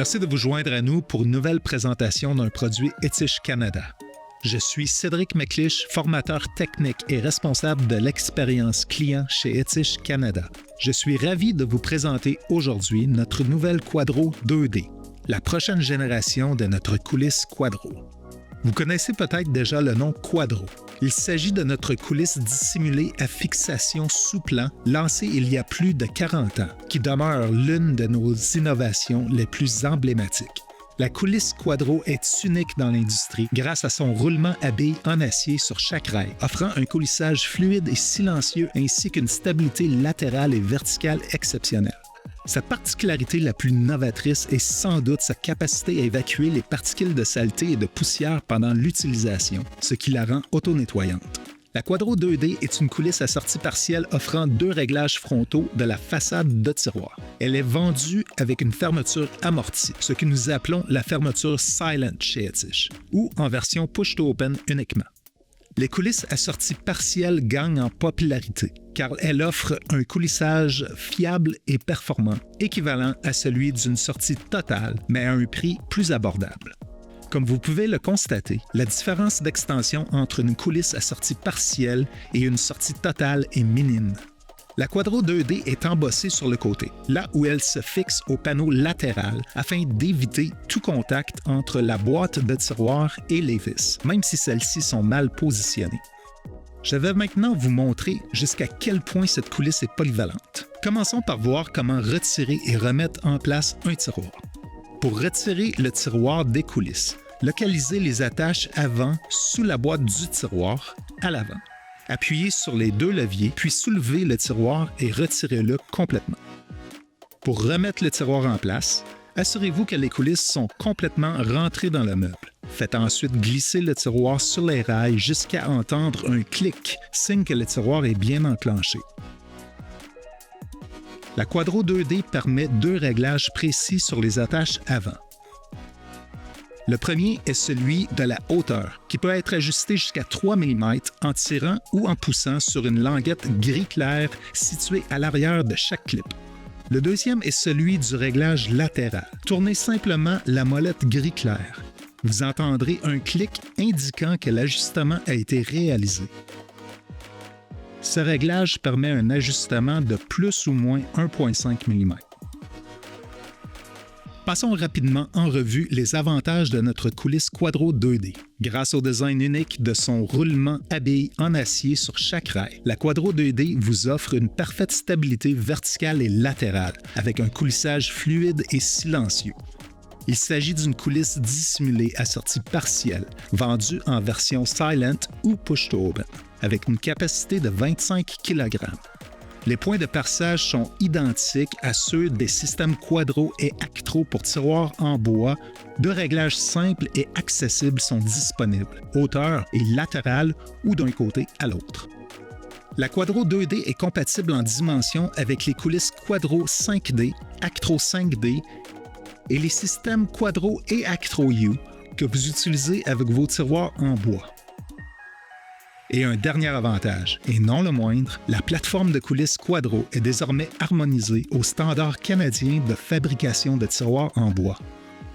Merci de vous joindre à nous pour une nouvelle présentation d'un produit Etish Canada. Je suis Cédric McLeish, formateur technique et responsable de l'expérience client chez Etish Canada. Je suis ravi de vous présenter aujourd'hui notre nouvelle Quadro 2D, la prochaine génération de notre coulisse Quadro. Vous connaissez peut-être déjà le nom Quadro. Il s'agit de notre coulisse dissimulée à fixation sous plan lancée il y a plus de 40 ans, qui demeure l'une de nos innovations les plus emblématiques. La coulisse Quadro est unique dans l'industrie grâce à son roulement à billes en acier sur chaque rail, offrant un coulissage fluide et silencieux ainsi qu'une stabilité latérale et verticale exceptionnelle. Sa particularité la plus novatrice est sans doute sa capacité à évacuer les particules de saleté et de poussière pendant l'utilisation, ce qui la rend auto-nettoyante. La Quadro 2D est une coulisse à sortie partielle offrant 2 réglages frontaux de la façade de tiroir. Elle est vendue avec une fermeture amortie, ce que nous appelons la fermeture Silent chez Etish, ou en version push-to-open uniquement. Les coulisses à sortie partielle gagnent en popularité, car elles offrent un coulissage fiable et performant, équivalent à celui d'une sortie totale, mais à un prix plus abordable. Comme vous pouvez le constater, la différence d'extension entre une coulisse à sortie partielle et une sortie totale est minime. La Quadro 2D est embossée sur le côté, là où elle se fixe au panneau latéral afin d'éviter tout contact entre la boîte de tiroir et les vis, même si celles-ci sont mal positionnées. Je vais maintenant vous montrer jusqu'à quel point cette coulisse est polyvalente. Commençons par voir comment retirer et remettre en place un tiroir. Pour retirer le tiroir des coulisses, localisez les attaches avant sous la boîte du tiroir à l'avant. Appuyez sur les 2 leviers, puis soulevez le tiroir et retirez-le complètement. Pour remettre le tiroir en place, assurez-vous que les coulisses sont complètement rentrées dans le meuble. Faites ensuite glisser le tiroir sur les rails jusqu'à entendre un clic, signe que le tiroir est bien enclenché. La Quadro 2D permet 2 réglages précis sur les attaches avant. Le premier est celui de la hauteur, qui peut être ajusté jusqu'à 3 mm en tirant ou en poussant sur une languette gris clair située à l'arrière de chaque clip. Le deuxième est celui du réglage latéral. Tournez simplement la molette gris clair. Vous entendrez un clic indiquant que l'ajustement a été réalisé. Ce réglage permet un ajustement de plus ou moins 1,5 mm. Passons rapidement en revue les avantages de notre coulisse Quadro 2D. Grâce au design unique de son roulement à billes en acier sur chaque rail, la Quadro 2D vous offre une parfaite stabilité verticale et latérale, avec un coulissage fluide et silencieux. Il s'agit d'une coulisse dissimulée à sortie partielle, vendue en version Silent ou Push-to-Open, avec une capacité de 25 kg. Les points de perçage sont identiques à ceux des systèmes Quadro et Actro pour tiroirs en bois. 2 réglages simples et accessibles sont disponibles, hauteur et latérale ou d'un côté à l'autre. La Quadro 2D est compatible en dimension avec les coulisses Quadro 5D, Actro 5D et les systèmes Quadro et Actro U que vous utilisez avec vos tiroirs en bois. Et un dernier avantage, et non le moindre, la plateforme de coulisses Quadro est désormais harmonisée aux standards canadiens de fabrication de tiroirs en bois.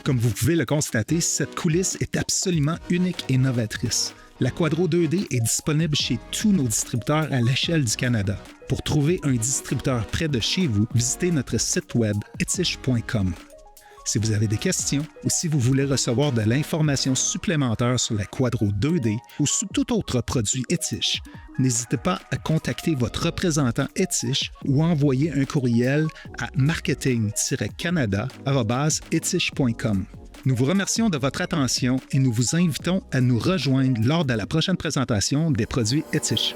Comme vous pouvez le constater, cette coulisse est absolument unique et novatrice. La Quadro 2D est disponible chez tous nos distributeurs à l'échelle du Canada. Pour trouver un distributeur près de chez vous, visitez notre site web etish.com. Si vous avez des questions ou si vous voulez recevoir de l'information supplémentaire sur la Quadro 2D ou sur tout autre produit Etish, n'hésitez pas à contacter votre représentant Etish ou envoyer un courriel à marketing-canada@etish.com. Nous vous remercions de votre attention et nous vous invitons à nous rejoindre lors de la prochaine présentation des produits Etish.